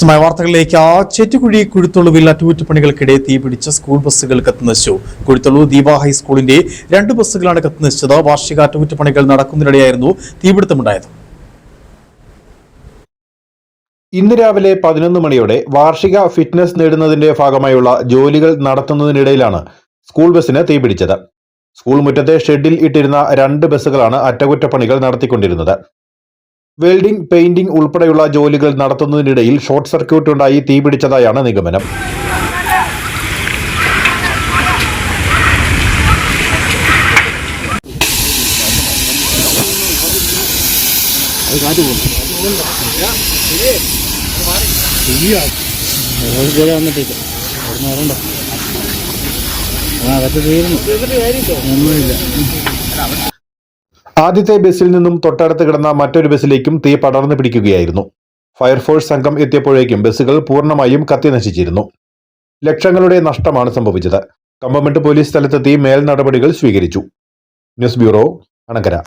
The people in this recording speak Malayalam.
വിശദമായ വാർത്തകളിലേക്ക്. ചെറ്റുകുഴി കുഴുത്തൊളുവിൽ അറ്റകുറ്റപ്പണികൾക്കിടെ തീപിടിച്ച സ്കൂൾ ബസ്സുകൾ കത്തിനശിച്ചു. കുഴുത്തൊളു ദീപ ഹൈസ്കൂളിന്റെ 2 ബസ്സുകളാണ് കത്തിനശിച്ചത്. വാർഷിക അറ്റകുറ്റപ്പണികൾ നടക്കുന്നതിനിടെയായിരുന്നു തീപിടുത്തമുണ്ടായത്. ഇന്ന് രാവിലെ 11 മണിയോടെ വാർഷിക ഫിറ്റ്നസ് നേടുന്നതിന്റെ ഭാഗമായുള്ള ജോലികൾ നടത്തുന്നതിനിടയിലാണ് സ്കൂൾ ബസ്സിന് തീപിടിച്ചത്. സ്കൂൾ മുറ്റത്തെ ഷെഡിൽ ഇട്ടിരുന്ന 2 ബസ്സുകളാണ് അറ്റകുറ്റപ്പണികൾ നടത്തിക്കൊണ്ടിരുന്നത്. വെൽഡിംഗ്, പെയിന്റിംഗ് ഉൾപ്പെടെയുള്ള ജോലികൾ നടത്തുന്നതിനിടയിൽ ഷോർട്ട് സർക്യൂട്ട് ഉണ്ടായി തീപിടിച്ചതായാണ് നിഗമനം. ആദ്യത്തെ ബസ്സിൽ നിന്നും തൊട്ടടുത്ത് കിടന്ന മറ്റൊരു ബസ്സിലേക്കും തീ പടർന്നു പിടിക്കുകയായിരുന്നു. ഫയർഫോഴ്സ് സംഘം എത്തിയപ്പോഴേക്കും ബസ്സുകൾ പൂർണ്ണമായും കത്തിനശിച്ചിരുന്നു. ലക്ഷങ്ങളുടെ നഷ്ടമാണ് സംഭവിച്ചത്. കമ്പമെട്ട് പോലീസ് സ്ഥലത്തെത്തി മേൽ നടപടികൾ സ്വീകരിച്ചു. News bureau, Anakkara.